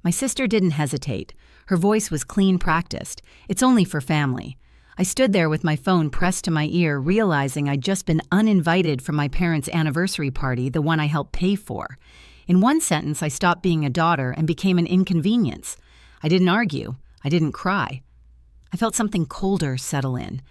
My sister didn't hesitate. Her voice was clean practiced. It's only for family. I stood there with my phone pressed to my ear, realizing I'd just been uninvited from my parents' anniversary party, the one I helped pay for. In one sentence, I stopped being a daughter and became an inconvenience. I didn't argue. I didn't cry. I felt something colder settle in.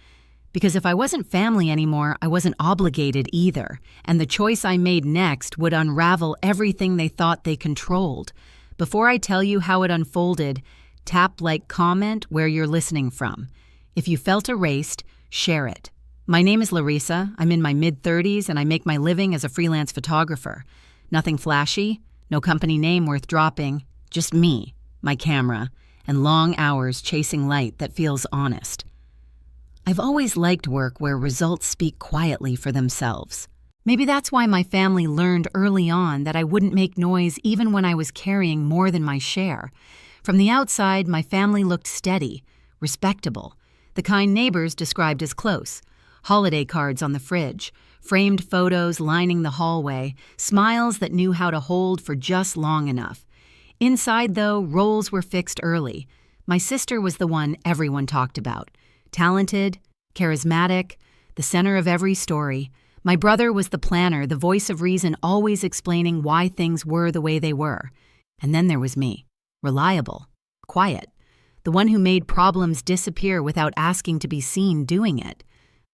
Because if I wasn't family anymore, I wasn't obligated either, and the choice I made next would unravel everything they thought they controlled. Before I tell you how it unfolded, tap like comment where you're listening from. If you felt erased, share it. My name is Larissa. I'm in my mid-30s and I make my living as a freelance photographer. Nothing flashy, no company name worth dropping, just me, my camera, and long hours chasing light that feels honest. I've always liked work where results speak quietly for themselves. Maybe that's why my family learned early on that I wouldn't make noise even when I was carrying more than my share. From the outside, my family looked steady, respectable, the kind neighbors described as close. Holiday cards on the fridge, framed photos lining the hallway, smiles that knew how to hold for just long enough. Inside, though, roles were fixed early. My sister was the one everyone talked about. Talented, charismatic, the center of every story. My brother was the planner, the voice of reason, always explaining why things were the way they were. And then there was me, reliable, quiet, the one who made problems disappear without asking to be seen doing it.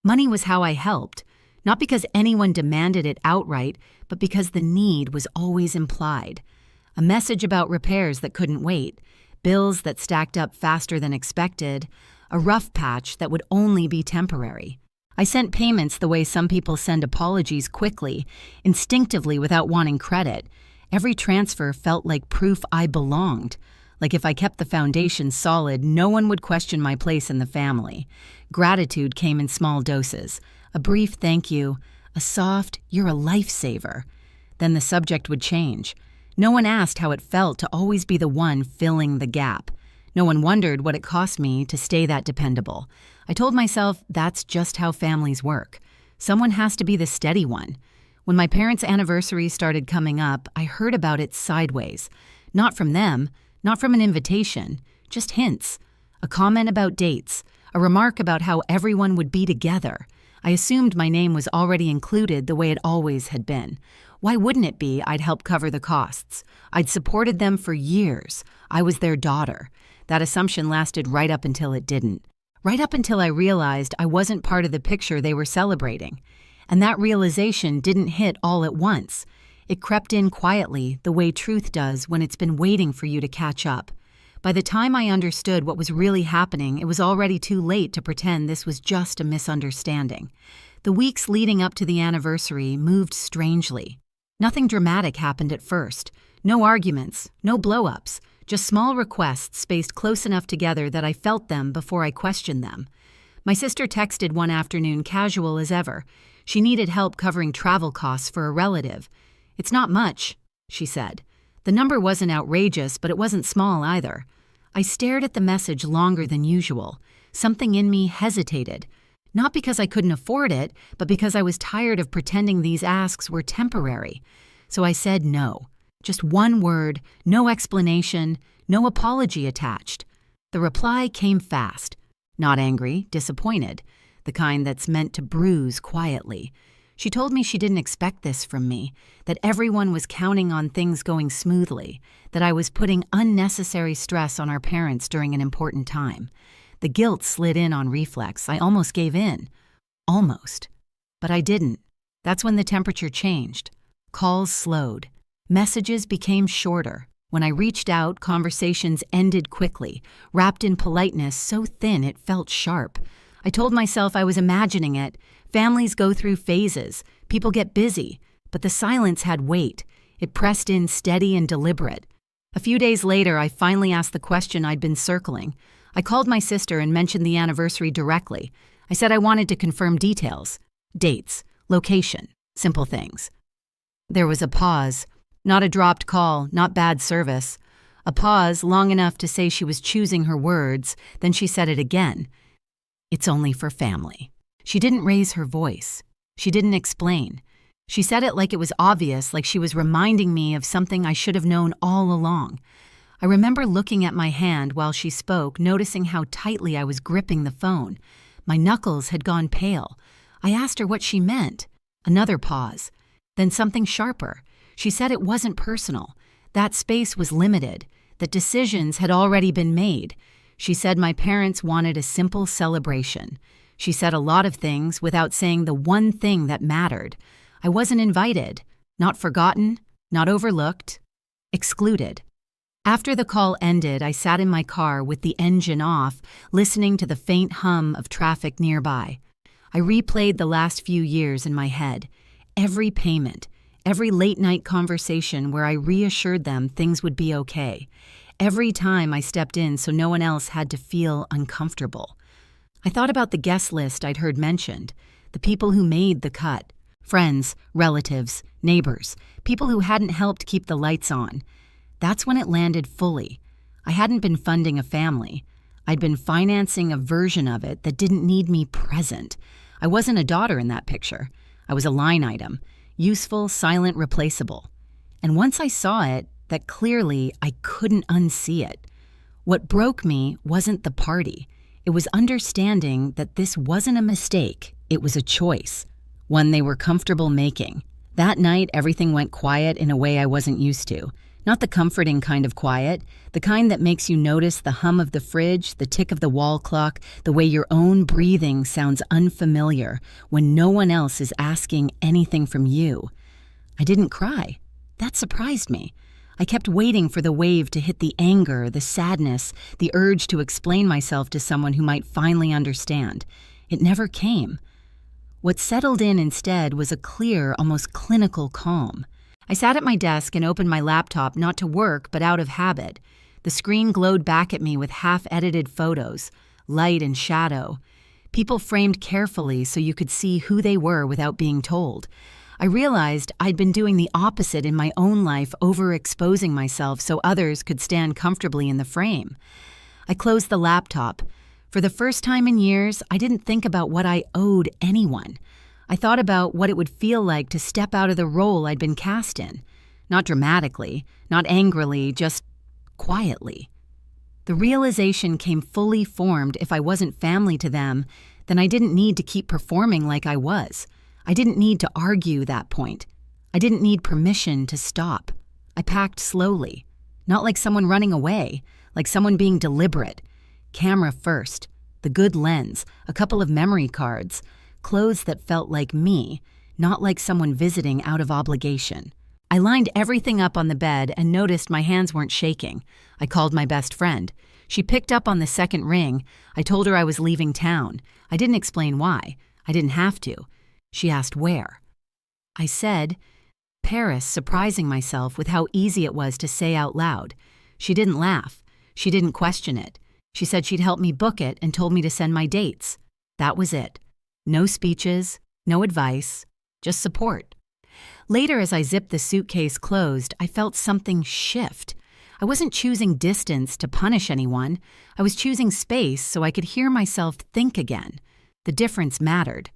Money was how I helped, not because anyone demanded it outright, but because the need was always implied. A message about repairs that couldn't wait, bills that stacked up faster than expected, a rough patch that would only be temporary. I sent payments the way some people send apologies quickly, instinctively without wanting credit. Every transfer felt like proof I belonged. Like if I kept the foundation solid, no one would question my place in the family. Gratitude came in small doses. A brief thank you, a soft, "you're a lifesaver." Then the subject would change. No one asked how it felt to always be the one filling the gap. No one wondered what it cost me to stay that dependable. I told myself that's just how families work. Someone has to be the steady one. When my parents' anniversary started coming up, I heard about it sideways. Not from them, not from an invitation, just hints. A comment about dates, a remark about how everyone would be together. I assumed my name was already included the way it always had been. Why wouldn't it be I'd help cover the costs? I'd supported them for years. I was their daughter. That assumption lasted right up until it didn't. Right up until I realized I wasn't part of the picture they were celebrating. And that realization didn't hit all at once. It crept in quietly, the way truth does when it's been waiting for you to catch up. By the time I understood what was really happening, it was already too late to pretend this was just a misunderstanding. The weeks leading up to the anniversary moved strangely. Nothing dramatic happened at first. No arguments, no blow-ups, just small requests spaced close enough together that I felt them before I questioned them. My sister texted one afternoon, casual as ever. She needed help covering travel costs for a relative. "It's not much," she said. The number wasn't outrageous, but it wasn't small either. I stared at the message longer than usual. Something in me hesitated. Not because I couldn't afford it, but because I was tired of pretending these asks were temporary. So I said no. Just one word, no explanation, no apology attached. The reply came fast. Not angry, disappointed. The kind that's meant to bruise quietly. She told me she didn't expect this from me, that everyone was counting on things going smoothly, that I was putting unnecessary stress on our parents during an important time. The guilt slid in on reflex. I almost gave in. Almost. But I didn't. That's when the temperature changed. Calls slowed. Messages became shorter. When I reached out, conversations ended quickly, wrapped in politeness so thin it felt sharp. I told myself I was imagining it. Families go through phases. People get busy. But the silence had weight. It pressed in steady and deliberate. A few days later, I finally asked the question I'd been circling. I called my sister and mentioned the anniversary directly. I said I wanted to confirm details. Dates, location, simple things. There was a pause. Not a dropped call, not bad service. A pause long enough to say she was choosing her words, then she said it again. "It's only for family." She didn't raise her voice. She didn't explain. She said it like it was obvious, like she was reminding me of something I should have known all along. I remember looking at my hand while she spoke, noticing how tightly I was gripping the phone. My knuckles had gone pale. I asked her what she meant. Another pause. Then something sharper. She said it wasn't personal. That space was limited. That decisions had already been made. She said my parents wanted a simple celebration. She said a lot of things without saying the one thing that mattered. I wasn't invited, not forgotten, not overlooked, excluded. After the call ended, I sat in my car with the engine off, listening to the faint hum of traffic nearby. I replayed the last few years in my head. Every payment, every late-night conversation where I reassured them things would be okay. Every time I stepped in so no one else had to feel uncomfortable. I thought about the guest list I'd heard mentioned, the people who made the cut. Friends, relatives, neighbors, people who hadn't helped keep the lights on. That's when it landed fully. I hadn't been funding a family. I'd been financing a version of it that didn't need me present. I wasn't a daughter in that picture. I was a line item, useful, silent, replaceable. And once I saw it, that clearly I couldn't unsee it. What broke me wasn't the party. It was understanding that this wasn't a mistake. It was a choice, one they were comfortable making. That night, everything went quiet in a way I wasn't used to. Not the comforting kind of quiet, the kind that makes you notice the hum of the fridge, the tick of the wall clock, the way your own breathing sounds unfamiliar when no one else is asking anything from you. I didn't cry. That surprised me. I kept waiting for the wave to hit the anger, the sadness, the urge to explain myself to someone who might finally understand. It never came. What settled in instead was a clear, almost clinical calm. I sat at my desk and opened my laptop not to work but out of habit. The screen glowed back at me with half-edited photos, light and shadow. People framed carefully so you could see who they were without being told. I realized I'd been doing the opposite in my own life, overexposing myself so others could stand comfortably in the frame. I closed the laptop. For the first time in years, I didn't think about what I owed anyone. I thought about what it would feel like to step out of the role I'd been cast in. Not dramatically, not angrily, just quietly. The realization came fully formed if I wasn't family to them, then I didn't need to keep performing like I was. I didn't need to argue that point. I didn't need permission to stop. I packed slowly, not like someone running away, like someone being deliberate. Camera first, the good lens, a couple of memory cards, clothes that felt like me, not like someone visiting out of obligation. I lined everything up on the bed and noticed my hands weren't shaking. I called my best friend. She picked up on the second ring. I told her I was leaving town. I didn't explain why. I didn't have to. She asked where. I said, Paris, surprising myself with how easy it was to say out loud. She didn't laugh. She didn't question it. She said she'd help me book it and told me to send my dates. That was it. No speeches, no advice, just support. Later, as I zipped the suitcase closed, I felt something shift. I wasn't choosing distance to punish anyone. I was choosing space so I could hear myself think again. The difference mattered.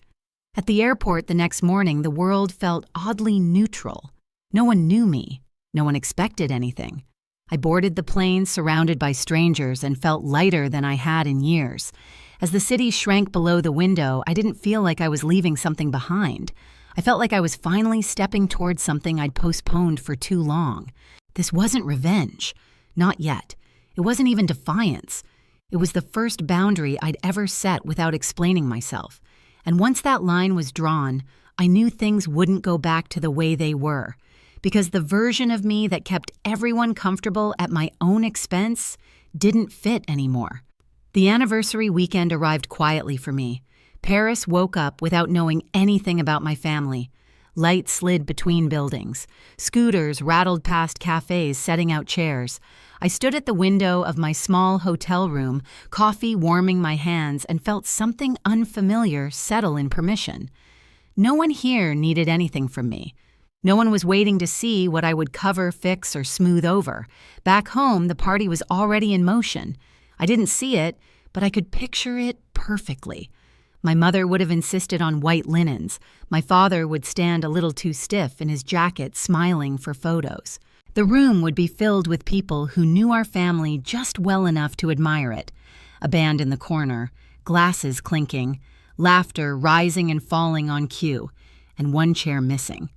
At the airport the next morning, the world felt oddly neutral. No one knew me. No one expected anything. I boarded the plane surrounded by strangers and felt lighter than I had in years. As the city shrank below the window, I didn't feel like I was leaving something behind. I felt like I was finally stepping towards something I'd postponed for too long. This wasn't revenge. Not yet. It wasn't even defiance. It was the first boundary I'd ever set without explaining myself. And once that line was drawn, I knew things wouldn't go back to the way they were. Because the version of me that kept everyone comfortable at my own expense didn't fit anymore. The anniversary weekend arrived quietly for me. Paris woke up without knowing anything about my family. Lights slid between buildings. Scooters rattled past cafes setting out chairs. I stood at the window of my small hotel room, coffee warming my hands, and felt something unfamiliar settle in permission. No one here needed anything from me. No one was waiting to see what I would cover, fix, or smooth over. Back home, the party was already in motion. I didn't see it, but I could picture it perfectly. My mother would have insisted on white linens. My father would stand a little too stiff in his jacket, smiling for photos. The room would be filled with people who knew our family just well enough to admire it. A band in the corner, glasses clinking, laughter rising and falling on cue, and one chair missing.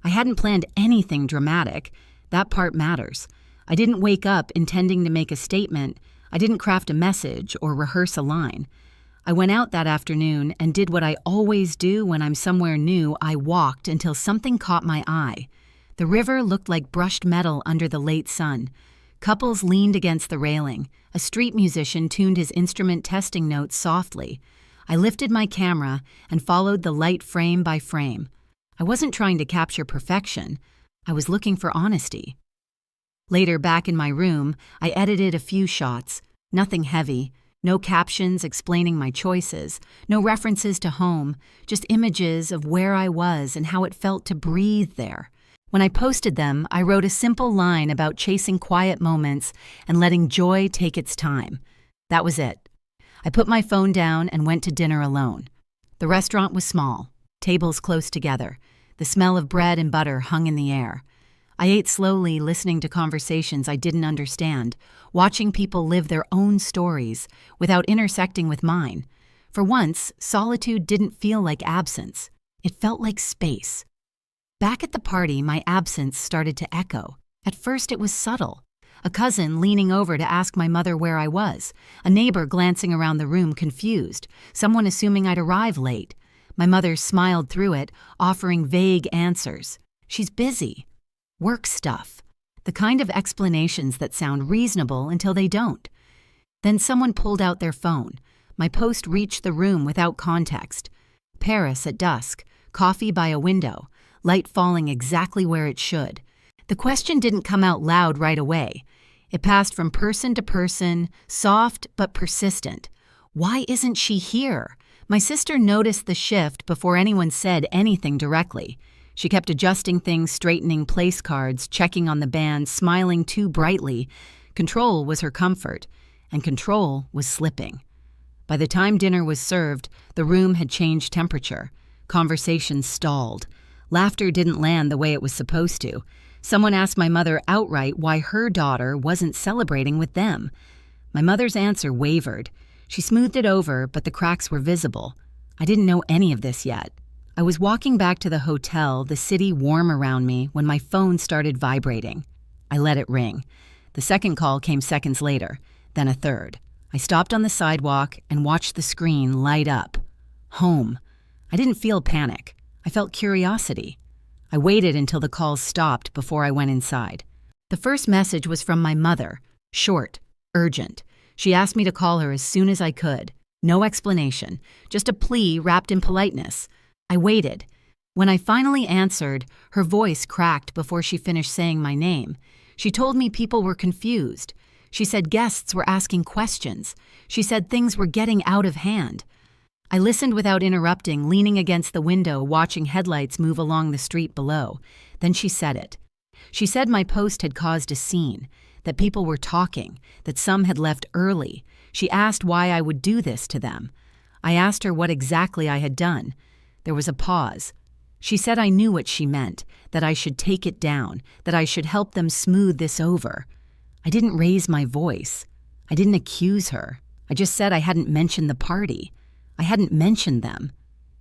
I hadn't planned anything dramatic. That part matters. I didn't wake up intending to make a statement. I didn't craft a message or rehearse a line. I went out that afternoon and did what I always do when I'm somewhere new. I walked until something caught my eye. The river looked like brushed metal under the late sun. Couples leaned against the railing. A street musician tuned his instrument testing notes softly. I lifted my camera and followed the light frame by frame. I wasn't trying to capture perfection. I was looking for honesty. Later, back in my room, I edited a few shots. Nothing heavy. No captions explaining my choices. No references to home. Just images of where I was and how it felt to breathe there. When I posted them, I wrote a simple line about chasing quiet moments and letting joy take its time. That was it. I put my phone down and went to dinner alone. The restaurant was small, tables close together. The smell of bread and butter hung in the air. I ate slowly, listening to conversations I didn't understand, watching people live their own stories without intersecting with mine. For once, solitude didn't feel like absence. It felt like space. Back at the party, my absence started to echo. At first, it was subtle. A cousin leaning over to ask my mother where I was, a neighbor glancing around the room confused, someone assuming I'd arrive late. My mother smiled through it, offering vague answers. She's busy. Work stuff. The kind of explanations that sound reasonable until they don't. Then someone pulled out their phone. My post reached the room without context. Paris at dusk, coffee by a window, light falling exactly where it should. The question didn't come out loud right away. It passed from person to person, soft but persistent. Why isn't she here? My sister noticed the shift before anyone said anything directly. She kept adjusting things, straightening place cards, checking on the band, smiling too brightly. Control was her comfort, and control was slipping. By the time dinner was served, the room had changed temperature. Conversation stalled. Laughter didn't land the way it was supposed to. Someone asked my mother outright why her daughter wasn't celebrating with them. My mother's answer wavered. She smoothed it over, but the cracks were visible. I didn't know any of this yet. I was walking back to the hotel, the city warm around me, when my phone started vibrating. I let it ring. The second call came seconds later, then a third. I stopped on the sidewalk and watched the screen light up. Home. I didn't feel panic. I felt curiosity. I waited until the calls stopped before I went inside. The first message was from my mother, short, urgent. She asked me to call her as soon as I could. No explanation, just a plea wrapped in politeness. I waited. When I finally answered, her voice cracked before she finished saying my name. She told me people were confused. She said guests were asking questions. She said things were getting out of hand. I listened without interrupting, leaning against the window, watching headlights move along the street below. Then she said it. She said my post had caused a scene, that people were talking, that some had left early. She asked why I would do this to them. I asked her what exactly I had done. There was a pause. She said I knew what she meant, that I should take it down, that I should help them smooth this over. I didn't raise my voice. I didn't accuse her. I just said I hadn't mentioned the party. I hadn't mentioned them.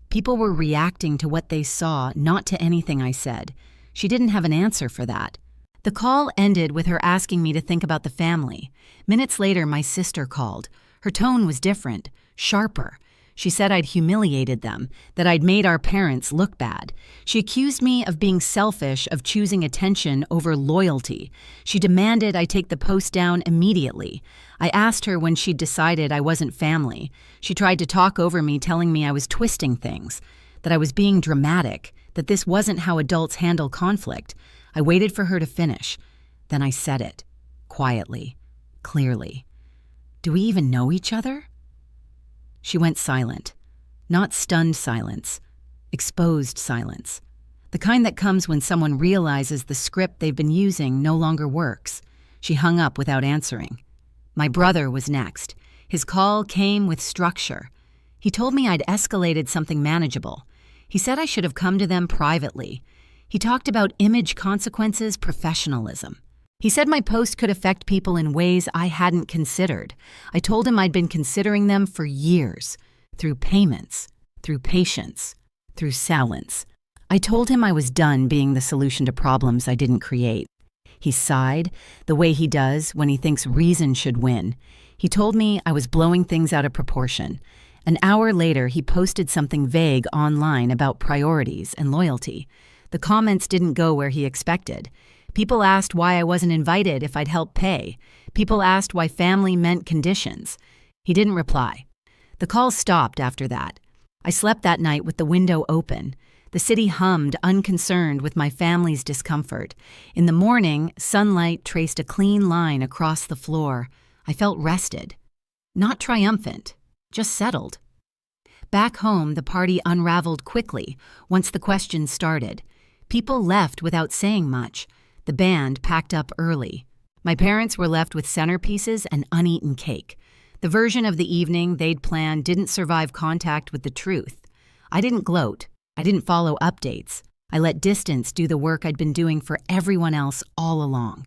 People were reacting to what they saw, not to anything I said. She didn't have an answer for that. The call ended with her asking me to think about the family. Minutes later, my sister called. Her tone was different, sharper. She said I'd humiliated them, that I'd made our parents look bad. She accused me of being selfish, of choosing attention over loyalty. She demanded I take the post down immediately. I asked her when she'd decided I wasn't family. She tried to talk over me, telling me I was twisting things, that I was being dramatic, that this wasn't how adults handle conflict. I waited for her to finish. Then I said it, quietly, clearly. Do we even know each other? She went silent. Not stunned silence, exposed silence. The kind that comes when someone realizes the script they've been using no longer works. She hung up without answering. My brother was next. His call came with structure. He told me I'd escalated something manageable. He said I should have come to them privately. He talked about image consequences, professionalism. He said my post could affect people in ways I hadn't considered. I told him I'd been considering them for years, through payments, through patience, through silence. I told him I was done being the solution to problems I didn't create. He sighed, the way he does when he thinks reason should win. He told me I was blowing things out of proportion. An hour later, he posted something vague online about priorities and loyalty. The comments didn't go where he expected. People asked why I wasn't invited if I'd help pay. People asked why family meant conditions. He didn't reply. The calls stopped after that. I slept that night with the window open. The city hummed, unconcerned with my family's discomfort. In the morning, sunlight traced a clean line across the floor. I felt rested. Not triumphant, just settled. Back home, the party unraveled quickly once the questions started. People left without saying much. The band packed up early. My parents were left with centerpieces and uneaten cake. The version of the evening they'd planned didn't survive contact with the truth. I didn't gloat. I didn't follow updates. I let distance do the work I'd been doing for everyone else all along.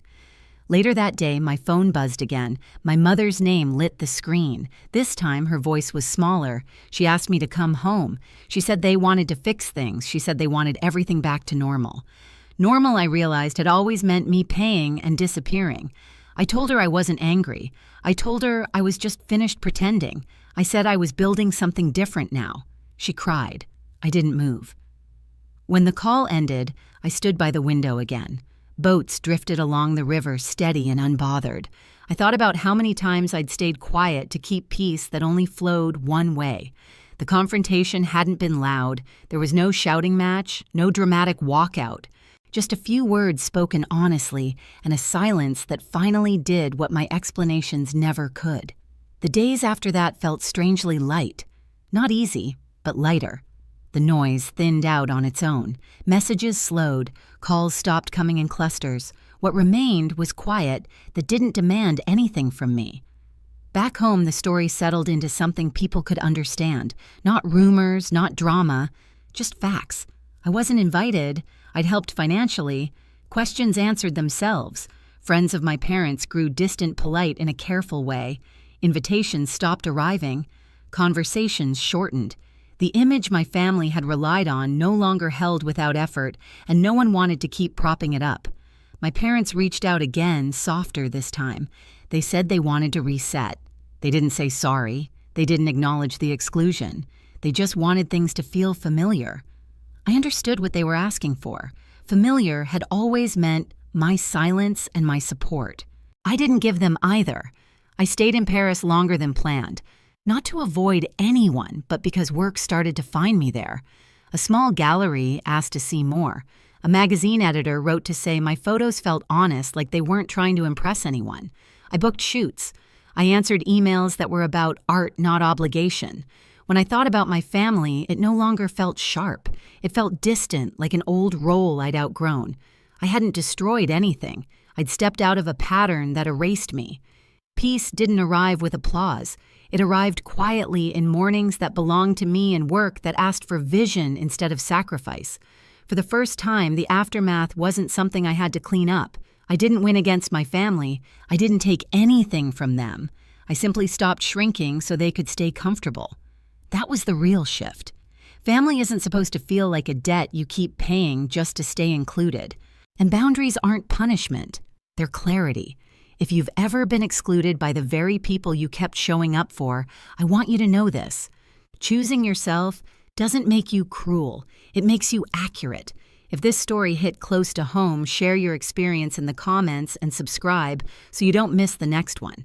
Later that day, my phone buzzed again. My mother's name lit the screen. This time, her voice was smaller. She asked me to come home. She said they wanted to fix things. She said they wanted everything back to normal. Normal, I realized, had always meant me paying and disappearing. I told her I wasn't angry. I told her I was just finished pretending. I said I was building something different now. She cried. I didn't move. When the call ended, I stood by the window again. Boats drifted along the river, steady and unbothered. I thought about how many times I'd stayed quiet to keep peace that only flowed one way. The confrontation hadn't been loud. There was no shouting match, no dramatic walkout. Just a few words spoken honestly, and a silence that finally did what my explanations never could. The days after that felt strangely light. Not easy, but lighter. The noise thinned out on its own. Messages slowed. Calls stopped coming in clusters. What remained was quiet that didn't demand anything from me. Back home, the story settled into something people could understand. Not rumors, not drama, just facts. I wasn't invited. I'd helped financially. Questions answered themselves. Friends of my parents grew distant, polite in a careful way. Invitations stopped arriving. Conversations shortened. The image my family had relied on no longer held without effort, and no one wanted to keep propping it up. My parents reached out again, softer this time. They said they wanted to reset. They didn't say sorry. They didn't acknowledge the exclusion. They just wanted things to feel familiar. I understood what they were asking for. Familiar had always meant my silence and my support. I didn't give them either. I stayed in Paris longer than planned. Not to avoid anyone, but because work started to find me there. A small gallery asked to see more. A magazine editor wrote to say my photos felt honest, like they weren't trying to impress anyone. I booked shoots. I answered emails that were about art, not obligation. When I thought about my family, it no longer felt sharp. It felt distant, like an old role I'd outgrown. I hadn't destroyed anything. I'd stepped out of a pattern that erased me. Peace didn't arrive with applause. It arrived quietly in mornings that belonged to me and work that asked for vision instead of sacrifice. For the first time, the aftermath wasn't something I had to clean up. I didn't win against my family. I didn't take anything from them. I simply stopped shrinking so they could stay comfortable. That was the real shift. Family isn't supposed to feel like a debt you keep paying just to stay included. And boundaries aren't punishment. They're clarity. If you've ever been excluded by the very people you kept showing up for, I want you to know this. Choosing yourself doesn't make you cruel. It makes you accurate. If this story hit close to home, share your experience in the comments and subscribe so you don't miss the next one.